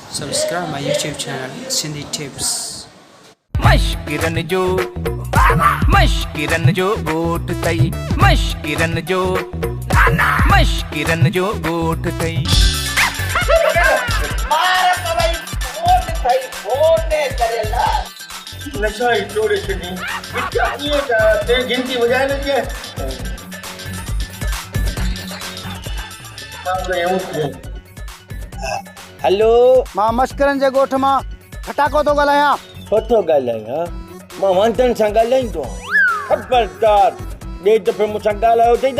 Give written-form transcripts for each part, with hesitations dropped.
Subscribe my YouTube channel, Sindhi Tips. मश्किरन जो गोठ तई मश्किरन जो गोठ तई नशा ही तोड़े छॾी विचारीअ त ते गिनती वॼाए नथी हेलो मां मश्करन जे ॻोठ मां फटाको थो ॻाल्हायां। छो थो ॻाल्हायां मां वांदनि सां ॻाल्हाईंदो आहियां ख़बरदार ॿिए दफ़े मूंसां ॻाल्हायो अथई त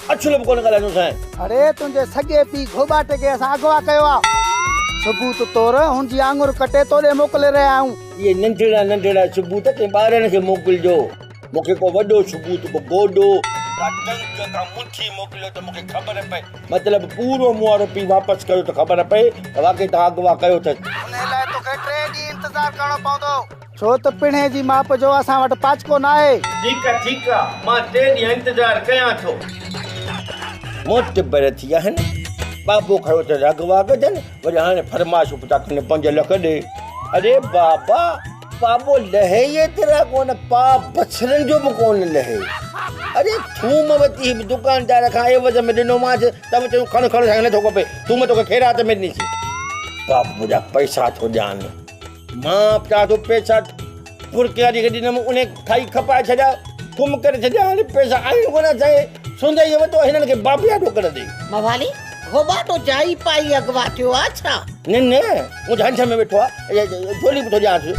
अछुल बि कोन ॻाल्हाईंदोसांइ। अरे तुंहिंजे सॻे पीउ घोॿाटे खे असां अगवा कयो आहे। सबूत तौर हुनजी आङुर कटे तोॾे मोकिले रहिया आहियूं। इहे नंढड़ा सबूत कंहिं ॿारनि खे मोकिलिजो। मूंखे को वॾो सबूत को गोॾो का टंक का मुठी मोकिलियो त मूंखे ख़बर पए, मतिलबु पूरो मुआरो पी वापसि कयो त ख़बर पए त वाक़ई तव्हां अगवा कयो अथसि। उन लाइ तोखे 3 ॾींहं इंतज़ार करणो पवंदो, छो त पिणे जी माप जो असां वटि पाचको न आहे। ठीकु आहे मां 3 ॾींहं इंतज़ार कयां थो। मोतबर थी आहिनि बाबो खयो त अगवा कजनि, वरी हाणे फरमाइश था कनि 5 लख ॾे। अरे बाबो लहे एतिरा कोन, पाव बसरनि जो बि कोन लहे। अरे थूम वती दुकानदार खां एवज़ में ॾिनोमांसि त बि चयूं खण नथो खपे, थूम तोखे ख़ैरात में ॾिनीसीं। बाबू जा पैसा थो ॾियानि, मां चवां थो पैसा फुरकियारी खे ॾिनमि उन खाई खपाए छॾिया, थूम करे छॾिया। हाणे पैसा आहिनि कोन असांजे सुंदई वरितो हिननि खे बाबिया ढोकड़ ॾे। मवाली घोॿाटो जाई पाई अगवा थियो आहे छा? न मूं झंझ में वेठो आहे, झोली बि थो ॾियांसि।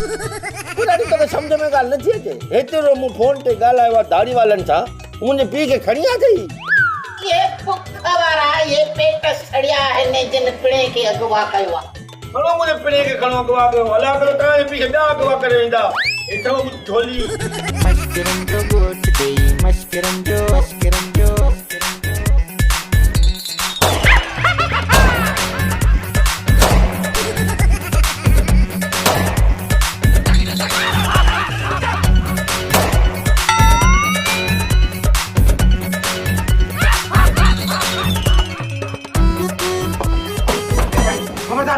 ॾाढी तोखे सम्झ में ॻाल्हि नथी अचे। हेतिरो मूं फोन ते ॻाल्हायो आहे दाढ़ी वारनि सां, मुंहिंजे पीउ खे खणी आ अथई। ये बुख वारा ये पेट सड़िया आहिनि जिन पिणे खे अगवा कयो आहे। खणो मुंहिंजे पिणे खे खणो अगवा कयो, अलाह करे तव्हांजे पीउ खे ॿिया अगवा करे वेंदा। एतिरो झोली मश्किरन जो गोठ तई मश्किरन जो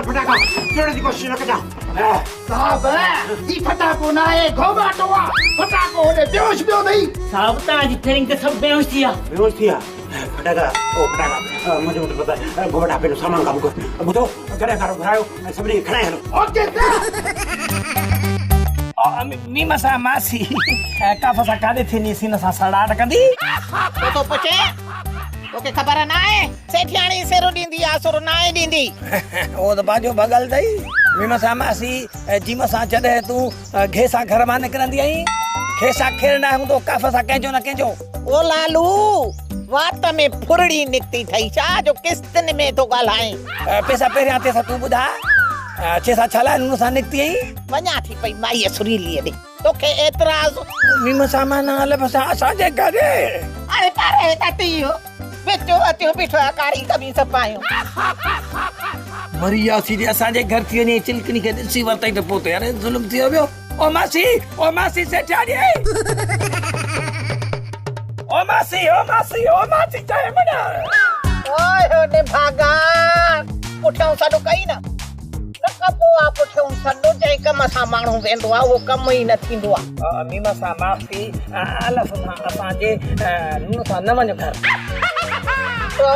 फटाका तोड़ने की कोशिश न करना साहब। ई फटाको ना है, घोॿाटो आहे। फटाको होॾे बेहोश पियो अथई। साहब तव्हांजी फिरिंग ते सभु बेहोश थी विया। फटाका मुंहिंजो पता घोॿाटा पंहिंजो सामान कमु कर ॿुधो करे कारो घुरायो ऐं सभिनी खे खणाए हलो। ओके मीमा सां मासी काफ़ सां काॾे थींदी सीन सां सड़ाट कंदी तो पुछे तोखे ख़बर न आहे सेठियाणी सेरो ॾींदी आहे सुर न आहे ॾींदी। ओ त बाजो बगल अथई। मीमा सां मासी जीम सां जॾहिं तूं घे सां घर मां निकिरंदी आहीं, खे सां खेर न हूंदो काफ़ सां कंहिंजो न कंहिंजो। ओ लालू वात में फुरड़ी निकिती थई छा जो किस्तनि में तो ॻाल्हाए। पैसा पहिरियां ते सां तूं ॿुधा छे सां छा लाइ हुन सां निकिती आहीं? वञा थी पई माईअ सुरीलीअ ॾे, तोखे एतिराज़? मीमा सां मां न हल बसि असांजे घरे अरे पारे तटी हो बिचो अतियो बिठो कारी कमीज़ पायो। मरी आसी जे असांजे घर थी वञे चिलकनी खे ॾिसी वरतई त पोइ त यार ज़ुल्म थी वियो। ओ मासी सेठाणी ओ मासी चाहे मना ओए होने भागा पुठियों सॾु कई न कबो आ पुठियों सॾु जंहिं कम सां माण्हू वेंदो आहे उहो कम ई न थींदो आहे। मीमा सां मासी अलफ़ सां असांजे नूंहं सां न वञो घर। तो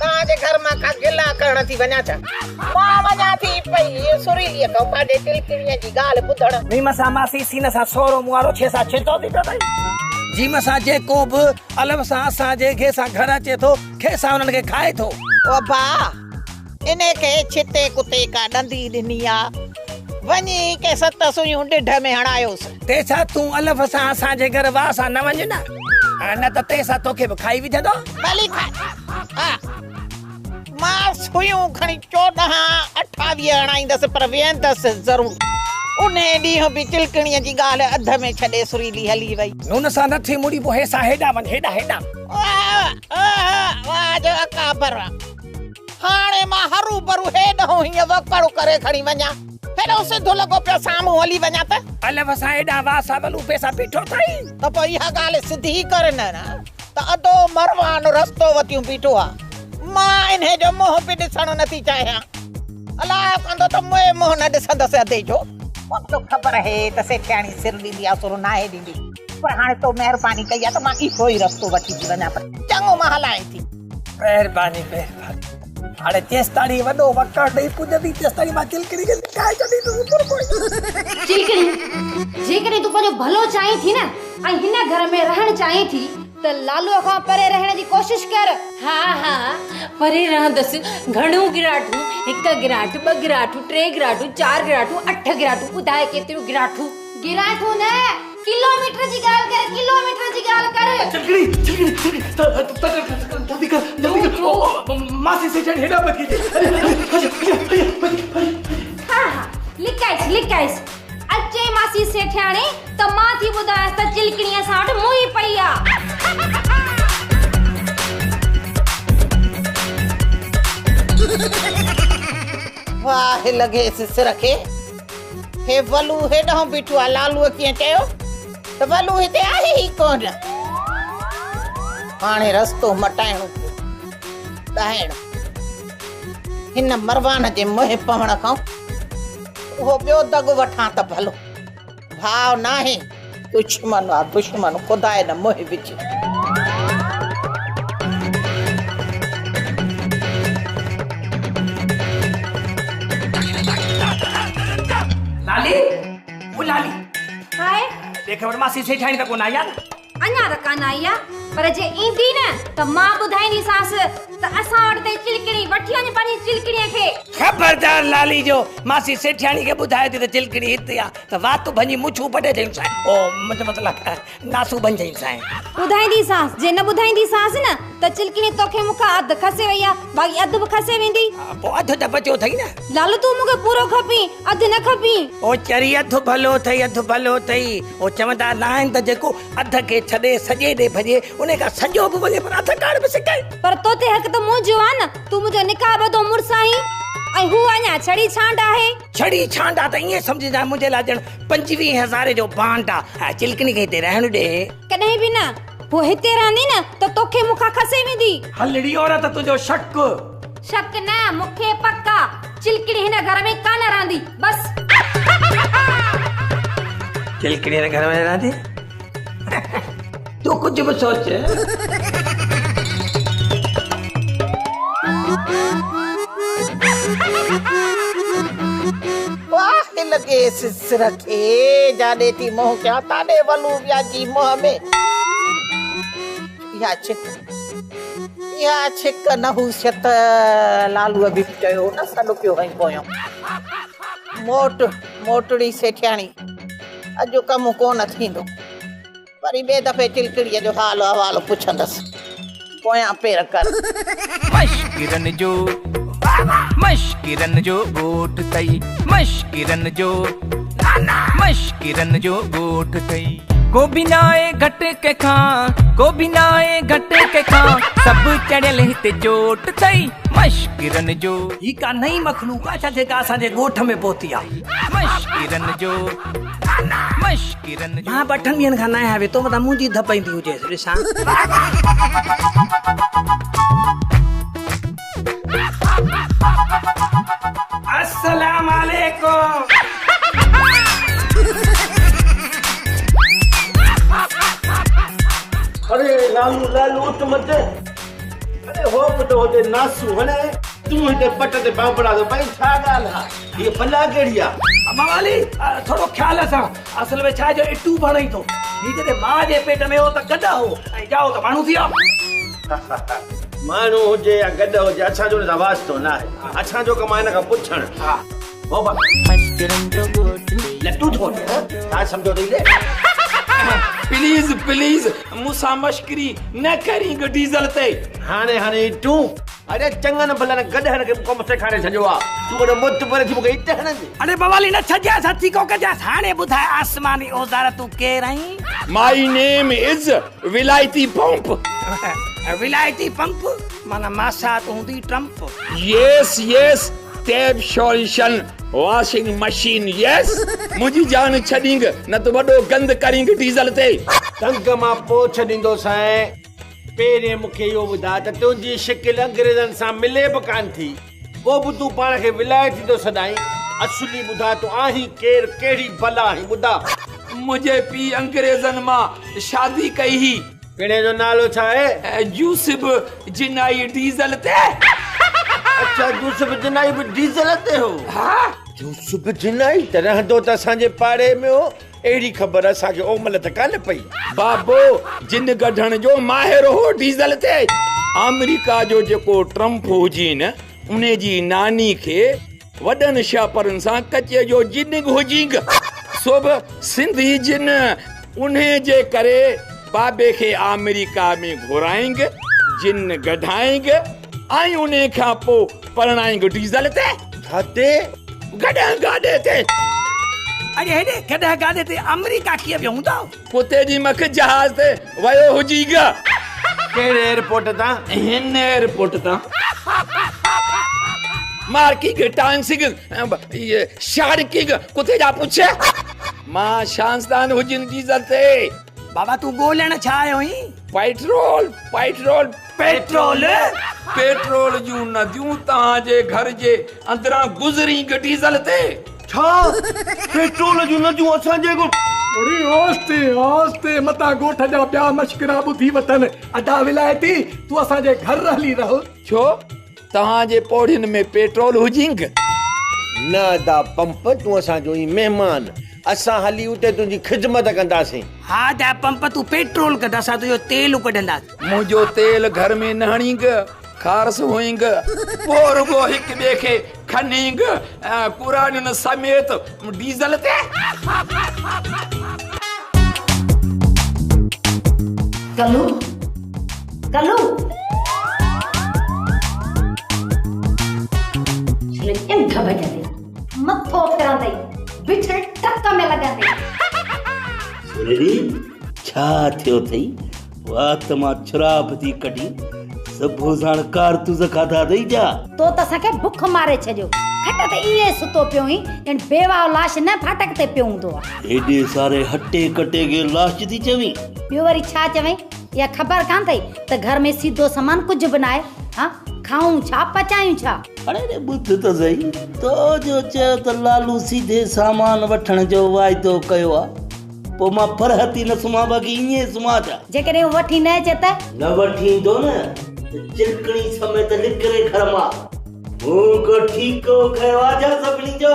तव्हांजे घर मां का गिला करण थी वञा छा? मां वञा थी पई सुरीलीअ खां काॾे तिलकिणीअ जी ॻाल्हि ॿुधण। मीमा सां मासी सीन सां सोरो मुआरो छे सां छितो थी पियो जीम सां जेको बि अलफ़ सां असांजे घे सां घर अचे थो खे सां उन्हनि खे खाए थो। ओ भा इने के छिते कुते का ॾंदी ॾिनी आ, वञी के 7 सुयूं ढिढ में हणायोसि। तंहिंसां तूं अलफ़ सां असांजे घर वाह सां न वञ न त तंहिंसां तोखे बि खाई विझंदो। भली खाए हा मां सुयूं खणी 14-28 हणाईंदसि पर वेंदसि ज़रूर। उन ॾींहुं बि चिलकणीअ जी ॻाल्हि अध में छॾे सुरीली हली वई। हुन सां नथी मुड़ी पोइ हेसां हेॾा वञ हेॾा वाह जो अकाबर हाणे मां हरू भरू हेॾो हीअं वकड़ू करे खणी वञा, हेॾो सिधो लॻो पियो साम्हूं हली वञा त अलफ़ सां हेॾा वासा बलू पैसा बीठो अथई त पोइ इहा ॻाल्हि सिधी कर न त अधो मरवान रस्तो वतियूं बीठो आहे। मां इन्हे जो मुंहुं बि ॾिसण नथी चाहियां। अला कंदो त मोए मोह न ॾिसंदसि अधे जो मूंखे ख़बर आहे त सेठियाणी सिर ॾींदी आहे सुर नाहे ॾींदी पर हाणे तो महिरबानी कई आहे त मां इहो ई रस्तो वठी थी वञा पर चङो मां हलायां थी महिरबानी हाणे तेसिताणी वॾो वकर ॾेई पुॼंदी तेसिताणी मां चिलकड़ी खे लिकाए छॾींदुसि चिलकड़ी जेकॾहिं तूं पंहिंजो भलो चाहीं थी न ऐं हिन घर में रहणु चाहीं थी त लालूअ खां परे रहण जी कोशिश कर हा परे रहंदसि घणियूं गिराठूं 1 गिराठ 2 गिराठूं 3 गिराठूं 4 गिराठूं 8 गिराठूं ॿुधाए केतिरियूं गिराठूं गिराठूं न किलोमीटर जी ॻाल्हि कर किलोमीटर जी ॻाल्हि कर चिलकड़ी जल्दी कर मासी से जण हेॾा बकी हा लिकाइस अचे मासी सेठियाणी त मां थी ॿुधायांसि त चिलकड़ीअ सां वटि मुई पई आहे वाह लॻेसि सिर खे हे वलू हेॾां बीठो आहे लालूअ कीअं चयो त वलू हिते आहे ई कोन हाणे रस्तो मटाइणो पियो ॾाहिण हिन मरवान जे मोह पवण खां उहो ॿियो दॻ वठां त भलो भाव नाहे दुश्मन आहे दुश्मन ख़ुदा न मोह विझ लाली ओ लाली हाय देख वट मासी सेठाणी त कोन आई आहे अञा त कान आई आहे पर जे ईंदी न त मां ॿुधाईंदीसांसि त असां वटि चिलकड़ी वठी वञ पंहिंजी चिलकड़ीअ खे खबरदार लाली जो मासी सेठाणी खे ॿुधाए थी त चिलकड़ी हिते आहे त वातू भञी मुछूं पटे जयूं साईं ओ मतिलबु नासू बन जयूं साईं ॿुधाईंदीसांसि जे न ॿुधाईंदीसांसि न त चिलकड़ी तोखे मूंखां अधु खसे वई आहे बाक़ी अधु बि खसे वेंदी पोइ अधु त बचियो अथई न लालू तूं मूंखे पूरो खपी अधु न खपी ओ चरी अधु भलो अथई ओ चवंदा न आहिनि त जेको अधु खे छॾे सॼे ॾे भॼे उन खां सॼो बि वञे पर अधु काड़ बि सिकाए पर तोते हक़ त मुंहिंजो आहे न तूं मुंहिंजो निकाह ॿधो मुड़ुस आहीं ऐं हू अञा छड़ी छांड आहे छड़ी छांड आहे त ईअं सम्झिजां मुंहिंजे लाइ ॼण 25,000 जो बांड आहे चिलकड़ी खे हिते रहणु ॾे कॾहिं बि न वो हिते रहंदी न त तोखे मूंखां खसे वेंदी हलड़ी औरत तुंहिंजो शक न मूंखे पक्का चिलकड़ी हिन घर में कान रहंदी बस चिलकड़ी हिन घर में रहंदी तू कुछ भी सोच वाह लगे सिर खे जाने थी मोह क्या ताने वलू व्याजी मोह में या छिक न हुसियत लालू बि चयो न सॾो पियो हई पोयो मोटड़ी सेठियाणी अॼु कमु कोन थींदो वरी ॿिए दफ़े चिलकड़ीअ जो हाल अहवाल पुछंदसि पोयां पेर कर मश्किरन जो गोठ तई मश्किरन जो गोठ तई को बिनाए घट के खां सब चढ़ियल हिते चोट तई मश्किरन जो ही का नई मखलूक आहे जेका असांजे ॻोठ में पहुती आहे मश्किरन जो मां 8 ॾींहंनि खां न आया वे तो मता मुंहिंजी धपईंदी हुजे ॾिसां अस्सलाम वालेकुम अरे लालू उठ मत अरे हो तो होते नासू वने तू हिते पट ते बांबड़ा तो भाई छा ॻाल्हि आहे ये भला कहिड़ी आहे अम्मा वाली थोरो ख्याल सां असल में छा जो इटू बणई थो ही जॾहिं मां जे पेट में हो त गॾ हो ऐं जाओ त माण्हू थी वियो माण्हू हुजे या गॾ हुजे असांजो न वास्तो न आहे असांजो कमु आहे हिन खां पुछणु हा हो बा लट्टू थो छा सम्झो अथई रे प्लीज मूंसां मश्करी न करी डीज़ल ते हाणे तू अरे चङनि भलनि गॾहण खे कमु सेखारे छॾियो आहे तू वॾो मुत पर थी मूंखे हिते हणंदी अरे बवाली न छॾिया सची को कजास हाणे ॿुधाए आसमानी औज़ार तूं केर आहीं माय नेम इज विलायती पंप विलायती पंप माना मासा तूं हूंदी ट्रम्प यस टैप सॉल्यूशन वॉशिंग मशीन यस मुझी जान छडींग न तो वडो गंद करेंगे डीजल ते तंग मां पोछ ॾींदो साईं पहिरें मूंखे इहो ॿुधा त तुंहिंजी शिकिल अंग्रेज़नि सां मिले बि कान थी पोइ बि तूं पाण खे विलायती थो सॾाई। असली ॿुधा तूं आहीं केरु, कहिड़ी भला आहीं ॿुधा। मुंहिंजे पीउ अंग्रेज़नि मां शादी कई ही। पिणे जो नालो छा आहे? यूसुफ जिनाई डीज़ल ते। अच्छा, यूसुफ जिनाई बि डीज़ल ते हो? हा, यूसुफ जिनाई त रहंदो त असांजे पाड़े में हो। अहिड़ी ख़बर असांखे ओमल त कान पई। बाबो जिन कढण जो माहिर हो डीज़ल ते। अमेरिका जो जेको ट्रम्प हुजी न, उन जी नानी खे वॾनि शाहपरनि सां कचे जो जिन हुजिंग, सो बि सिंधी जिन। उन जे करे बाबे खे अमेरिका में घुराइंग, जिन गढाइंग, ऐं उन खां पोइ परणाइंग डीज़ल ते। छाते? गॾह गाॾे ते। अरे हेॾे गॾह गाॾे ते अमेरिका कीअं वियो हूंदो? कुते जी मख जहाज ते वयो हुजीग। कहिड़े एयरपोर्ट तां? हिन एयरपोर्ट तां। मार्किंग टांसिंग शार्किंग कुते जा पुछे। मां शांसदान हुजिन डीज़ल ते। बाबा तूं ॻोल्हण छा आयो आहीं? पेट्रोल पेट्रोल पेट्रोल पेट्रोल जूं नदियूं तव्हांजे घर जे अंदरां गुज़री डीज़ल ते। छा पेट्रोल जूं नदियूं असांजे को? अरे आस्ते आस्ते मता गोठ जा ॿिया मश्किरा ॿुधी वठनि। अदा विलायती तूं असांजे घर हली रहो। छो तव्हांजे पौड़ियुनि में पेट्रोल हुजिंग? न दा पंप, तूं असांजो ई महिमान। असां हली उते तुंहिंजी ख़िदमत कंदासीं। हा दा पंप तूं पेट्रोल कढ, असां तुंहिंजो तेल कढंदासीं। मुंहिंजो तेल घर में न हणींग, खारस होईंग, पोइ रुगो हिक ॿिए खे खनींग पुराणियुनि समेत डीज़ल ते। कलू कलू लेकिन घबजंदे मथो फिरंदे बिछड़ टक में लगंदे। सुरेरी छा थियो थई? वाह त मां शराब थी कढी सभो साण कारतूस खाधा दई जा। तो त सके भूख मारे छजो। खट ते इए सुतो पियो ही जण बेवा लाश न फाटक ते पियो हूंदो आ। एडे सारे हट्टे कटे के लाश थी चवी। ॿियो वरी छा चवई? या ख़बर कान थई त घर में सीधो सामान कुछ बनाए। हां खाऊं छा पचायूं छा? अरे रे बुध तो सही तो जो चयो त लालू सीधे सामान वठण जो वाइदो कयो आ, पो मां फरहती न सुमा बाकी इए सुमा जा। जेकॾहिं वठी न अचे त? न वठी दो न चिलकणी समेत निकरे घर मां। को ठीको खयो आ जा सभनी जो।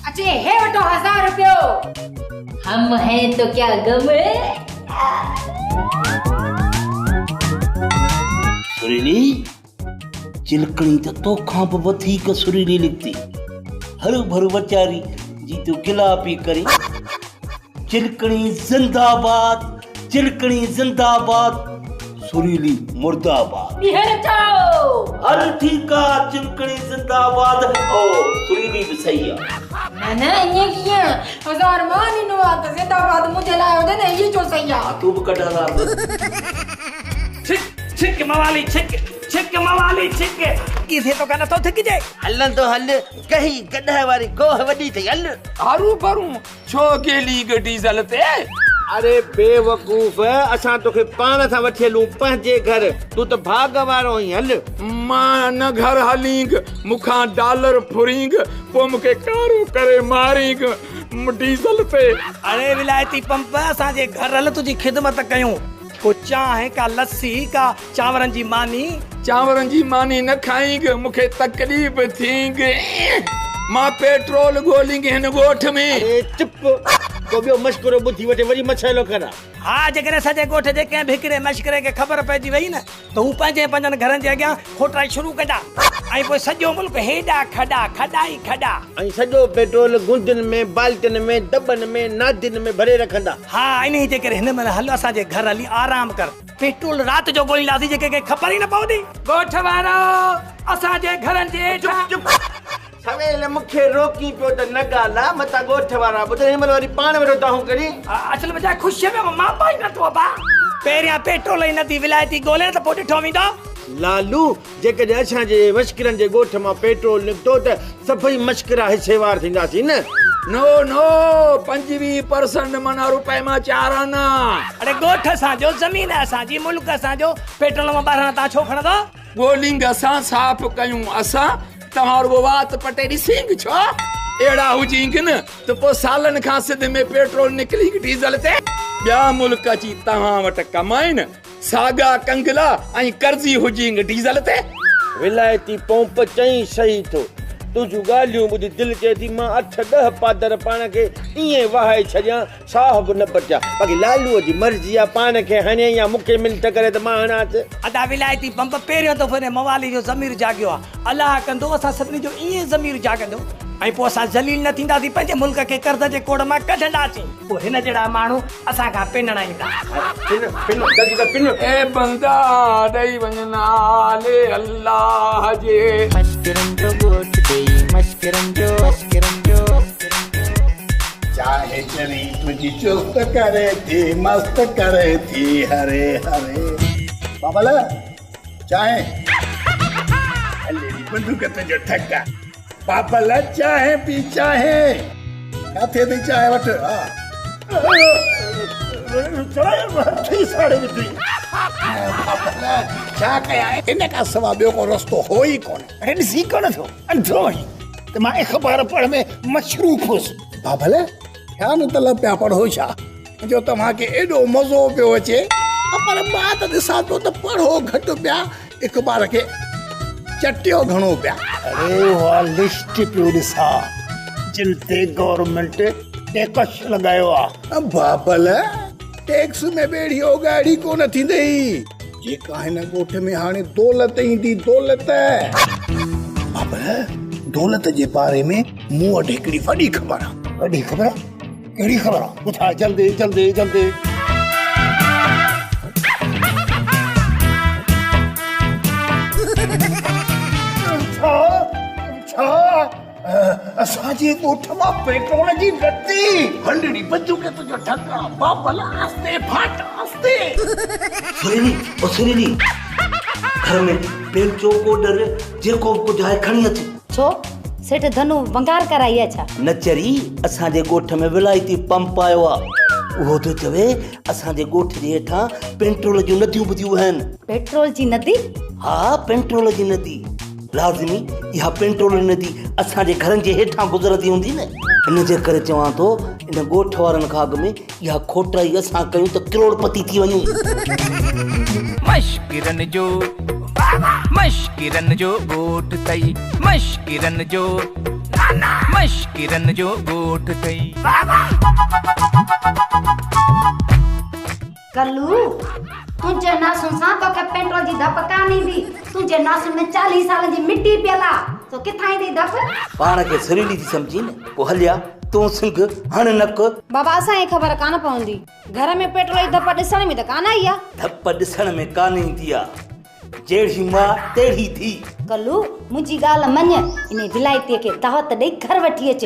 अच्छे हे वठो 1000 रुपयो। हम हैं तो क्या गम है? सुरीली चिलकणी तो तोखां बि वधीक सुरीली निकती। हरू भरू वीचारी जी तू किला पी करी। चिलकणी जिंदाबाद, चिलकणी जिंदाबाद, सुरीली मुर्दाबाद। बिहर जाओ। हर ठीक आ, चिलकणी जिंदाबाद ओ सुरीली भी सही आ। ना ये किया 1000 मानी नो आत जिंदाबाद मुझे लायो दे ने ये जो सही आ। तू भी कटा ला। छिक मवाली छिक छिक मवाली छिक किथे तो कन तो थिक जे। हलन तो हल कहीं गड्ढा वारी गोह वडी थई हल। हरू भरू छो गेली डीज़ल ते? अरे बेवकूफ, असां तोखे पाण सां वठी हलूं पंहिंजे घर। तूं त भाग वारो आहीं। हल। मां न घर हलींग, मूंखां डॉलर फुरींग, पोइ मूंखे कारो करे मारींग डीज़ल पे। अरे विलायती पंप असांजे घर हल तुझी खिदमत कयूं। को चाहे का लस्सी का चांवरनि जी मानी। चांवरनि जी मानी न खाईंग, मूंखे तकलीफ़ थींग। मां पेट्रोल ॻोल्हींग हिन ॻोठ में। अरे चुप, को ॿियो मशकरो ॿुधी वठे वरी मछलो करा। हा जेकॾहिं सॼे ॻोठ जे कंहिं भिकिरे मशकरे खे ख़बर पइजी वई न त हू पंहिंजे पंहिंजनि घरनि जे अॻियां खोटाई शुरू कंदा ऐं पोइ सॼो मुल्क हेॾा खॾा खॾा ई खॾा ऐं सॼो पेट्रोल गुंदियुनि में, बाल्टियुनि में, दॿनि में, नादियुनि में भरे रखंदा। हा इन जे करे हिन महिल हल असांजे घर हली आराम कर। पेट्रोल राति जो ॻोल्हींदासीं जेके खे ख़बर ई न पवंदी। ॻोठ वारो असांजे घरनि जे हेठां सवेल मूंखे रोकी पियो त न ॻाल्हि मता ॻोठ वारा ॿुध हिन महिल वरी पाण वेठो ताहूं करी। असल में ख़ुशीअ में मां पाई नथो बा। पहिरियां पेट्रोल ई नथी विलायती ॻोल्हे त पोइ ॾिठो वेंदो। लालू जेकॾहिं असांजे मश्करनि जे ॻोठ मां पेट्रोल निकितो त सभई मश्करा हिसेवार थींदासीं न। नो नो 25% मना रुपए मां 4 आना। अरे गोठ असांजो, ज़मीन असांजी, मुल्क असांजो, पेट्रोल मां 12 तव्हां छो खणंदा? गोलिंग असां साफ़ कयूं असां, तव्हां वात पटे ॾिसींग छो? अहिड़ा हुजिंग न त पोइ सालनि खां सिध में पेट्रोल निकिरी डीज़ल ते ॿिया मुल्क अची तव्हां वटि कमाइनि, सागा कंगला ऐं कर्ज़ी हुजिंग डीज़ल ते। विलायती पंप चई सही थो, तुंहिंजूं ॻाल्हियूं ॿुधी दिलि चए थी मां 8-10 पादर पाण खे ईअं वहाए छॾियां, साह बि न बचा। बाक़ी लालूअ जी मर्ज़ी आहे, पाण खे हणे या मूंखे मिनट करे त मां हणांसि। अदा विलायती पंप पहिरियों दफ़ो हिन मवाली जो ज़मीर जाॻियो आहे। अलाह कंदो असां सभिनी जो ईअं ज़मीर जाॻंदो ऐं पोइ असां ज़लील न थींदासीं, पंहिंजे मुल्क खे कर्ज़ जे कोड़ मां कढंदासीं। पोइ हिन जहिड़ा माण्हू असां खां पिनण ईंदा। ए बंदा ॾेई वञ नाले अल्लाह जे। मस्किरन जो गोठ ते मस्किरन जो चाहे चरी तुझी चुस्त करे थी, मस्त करे थी, हरे हरे बाबल चाहे बंदूक तुझो ठक्का बाबल चाहे पी चाहे काथे थी चाहे वठ छा कया इन खां सवाइ ॿियो को रस्तो हो ई कोन। अरे ॾिसी कोन थो अंधो ई त मां अख़बार पढ़ में मशरूफ़ हुउसि। बाबल छा न तलब पिया पढ़ो छा जो तव्हांखे एॾो मज़ो पियो अचे, पर मां त ॾिसां थो त पढ़ो घटि पिया, अख़बार खे चटियो घणो पिया। अरे वाह लिस्ट पियो ॾिसां जिन ते गवर्नमेंट टैक्स लॻायो आहे। बाबल टैक्स में ॿेड़ियो गाड़ी कोन थींदई, जेका हिन ॻोठ में हाणे दौलत ईंदी दौलत। बाबल दौलत जे बारे में मूं वटि हिकिड़ी वॾी ख़बर आहे। वॾी ख़बर? कहिड़ी ख़बर आहे? ॿुधाए जल्दी जल्दी जल्दी। असांजे ॻोठ मां पेट्रोल जी लती हंडड़ी बंदूक तुंहिंजो ठका बाबल आस्ते फाट आस्ते। सुरीली घर में पेंचो कोडर जेको ॿुधाए खणी अच। छो सेठ धनु वंगार कराई आहे छा? न चरी असांजे ॻोठ में विलायती पंप आयो आहे, उहो तो चवे असांजे ॻोठ जे हेठां पेट्रोल जूं नदियूं ॿुधियूं आहिनि। पेट्रोल जी नदी? हा पेट्रोल जी नदी लाज़मी, इहा पेट्रोल नदी असांजे घरनि जे हेठां गुज़रंदी हूंदी न, इन जे करे चवां थो इन ॻोठ वारनि खां अॻु में इहा खोटाई असां कयूं त करोड़पति थी वञूं। मश्किरन जो ॻोठ तई, मश्किरन जो ॻोठ तई। कल्लू तुझे नासुन सां तोखे पेट्रोल जी धप कान ईंदी, तुझे नासुन में 40 साल जी मिट्टी पियला तो किथां ईंदी धप? पाण खे सरीली थी सम्झी न, पोइ हलिया तूं सिंग हण नक। बाबा असांखे ख़बर कान पवंदी, घर में पेट्रोल जी धप ॾिसण में त कान आई आहे। धप ॾिसण में कान ईंदी आहे, जहिड़ी मां तहिड़ी थी। कल्लू मुंहिंजी ॻाल्हि मञ, इन विलायतीअ खे दावत ॾेई घर वठी अच,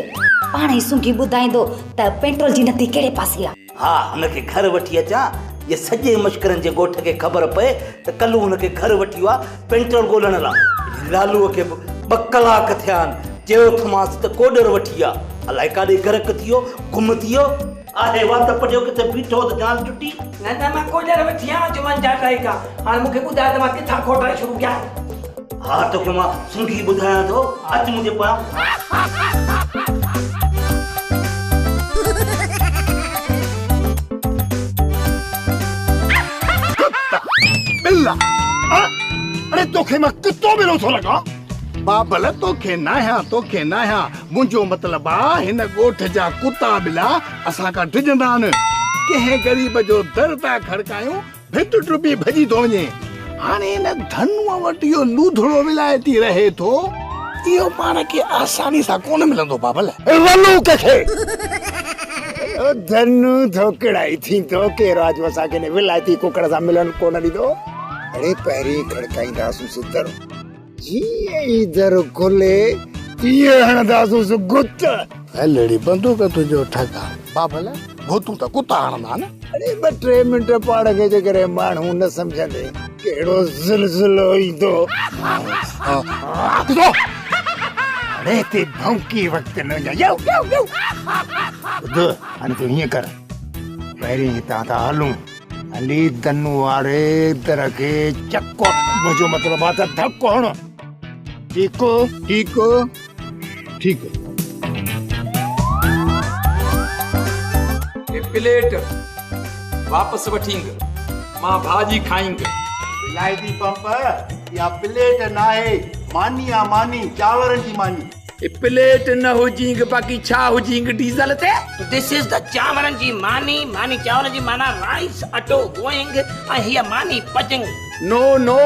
पाण ई सुंघी ॿुधाईंदो त पेट्रोल जी नदी कहिड़े पासे आहे। हा हुनखे घर वठी अचां, ये सॼे मश्करनि जे ॻोठ खे ख़बर पए त कल्ह हुनखे घर वठी वियो आहे पेट्रोल ॻोल्हण लाइ। लालूअ खे 2 कलाक थिया आहिनि, चयो थमांसि त कोडर वठी आहे, अलाए काॾे गरक थी वियो, गुम थी वियो आहे, वात पटियो किथे बीठो त जान टुटी। न मां कोडर वठी आहियां जुमन जा टाइका, हाणे मूंखे ॿुधाए त मां किथां खोटाए शुरू कयां। हा तोखे मां सुंघी ॿुधायां थो, अच मुंहिंजे पाण। अरे तोखे मां कुत्तो बिलो थो लॻा? बाबल तोखे नाहियां मुंहिंजो मतिलबु आहे हिन ॻोठ जा कुत्ता बिला असां खां डिॼंदा आहिनि। कंहिं ग़रीब जो दर था खड़कायूं भित टुपी भॼी थो वञे। हाणे हिन धनुअ वटि इहो लूधड़ो विलायती रहे थो, इहो पाण खे आसानी सां कोन मिलंदो। बाबल धनु धोकड़ाई थींदो कहिड़ो आज असांखे हिन विलायती कुकड़ सां मिलण कोन ॾींदो। अरे पहिरीं खड़काईंदासूं दर, जीअं ई दर खुले तीअं हणंदासूं गुत। हलड़ी बंदूक तुंहिंजो ठगा बाबल, भूतूं त कुत्ता हणंदा न। अरे 2-3 मिंट पाण खे जेकॾहिं माण्हू न सम्झंदे कहिड़ो ज़िलज़िलो ईंदो। अरे ते भौंकी वक्त न यो यो यो ॿुध हाणे तूं हीअं कर पहिरीं हितां था हलूं हली दनु वारे दर खे चको मुंहिंजो मतिलबु आहे त धको हणो ठीकु ठीकु ठीकु प्लेट वापस वठींग मां भाजी खाईंग विलायती पंप या प्लेट नाहे मानी आ मानी चावरनि जी मानी प्लेट न हुजींग बाक़ी छा हुजींग डीज़ल ते दिस इज द चांवरनि जी मानी मानी चांवरनि जी माना राइस अटो गोइंग ऐं हीअ मानी पचिंग नो नो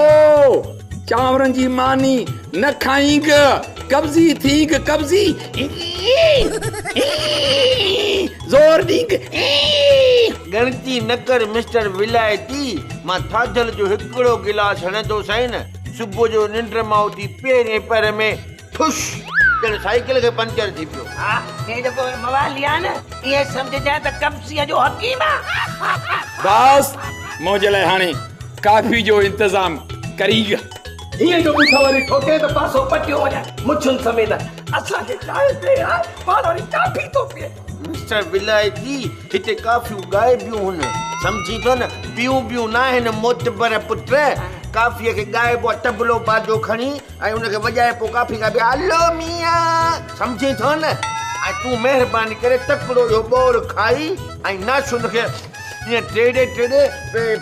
चांवरनि जी मानी न खाईंग कब्जी थींग कब्जी जोर ॾींग गणती न कर मिस्टर विलायती मां थाधल जो हिकिड़ो गिलास हणंदो साईं न सुबुह जो निंड मां उथी पहिरें पैर में ठुश ॼण साइकिल खे पंचर थी पियो हा हे जेको मवाली आहे न इहे सम्झजांइ त कब्ज़ीअ जो हकीम आहे बस मुंहिंजे लाइ हाणे काफी जो इंतज़ाम करी हीअं जो ॿुधो वरी ठोके त पासो पटियो वञे मुछुनि समेत असांखे चांहि ते पाण वरी काफी थो पीए मिस्टर विलायती हिते काफियूं ॻाइबियूं हुन सम्झी थो न ॿियूं न आहिनि मोतबर पुट काफीअ खे ॻाइबो आहे तबलो बाजो खणी ऐं उनखे वॼाए पोइ काफी खां बि हलो मियां सम्झी थो न ऐं तूं महिरबानी करे तकिड़ो जो ॿोर खाई ऐं नाश उनखे ईअं टेड़े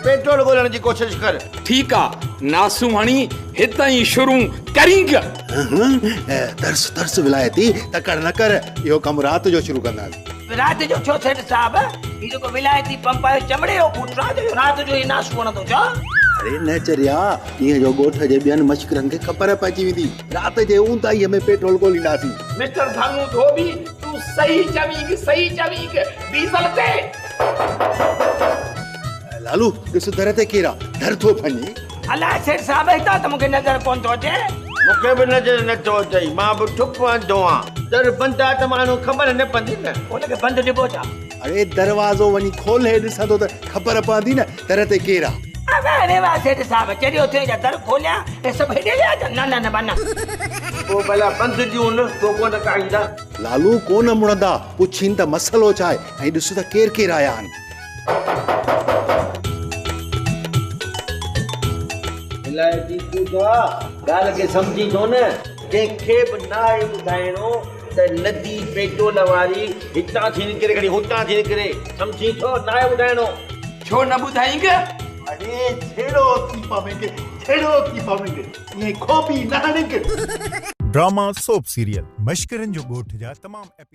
पेट्रोल ॻोल्हण जी कोशिशि कर ठीकु आहे नासूं हणी हितां ई शुरू करींग तरस तरस विलायती तकड़ न कर इहो कमु राति जो शुरू कंदासीं राति जो छो सेठ साहब ही जेको विलायती पंप आहे चमड़े जो पुट राति जो ई नासु वणंदो छो अरे न चरिया ईअं जो ॻोठ जे ॿियनि मश्करनि खे ख़बर पइजी वेंदी राति जे ऊंदाईअ में पेट्रोल ॻोल्हींदासीं मिस्टर भानू धोबी तूं सही चवींग डीज़ल ते लालू ॾिस दर ते केरु आहे दर थो फञे अलाए सेठ साहब हितां त मूंखे नज़र कोन थो अचे मूंखे बि नज़र नथो अचई मां बि ठुप वंदो आहियां दर बंदि आहे त माण्हू ख़बर न पवंदी न उनखे बंदि ॾिबो छा अरे दरवाज़ो वञी खोले ॾिसंदो त ख़बर पवंदी न दर ते केरु आहे अरे वाह सेठ साहब चरियो थे जा दर खोलिया ए सब हेडे जा न बना पोइ भला बंदि ॾियूं न तो कोन काईंदा लालू कोन मुड़ंदा पुछीनि त मसलो छा आहे ऐं ॾिस त केरु आया आहिनि विलायती तूं ॻाल्हि खे सम्झी थो न कंहिंखे बि न आहे ॿुधाइणो त नदी पेट्रोल वारी हितां थी निकिरे खणी हुतां थी निकिरे सम्झी थो न आहे ॿुधाइणो छो न ॿुधाईंग अरे छेड़ो थी पवेंगे ईअं खोबी न निकिर ड्रामा सोप सीरियल मश्करनि जो ॻोठ जा तमामु एपिसोड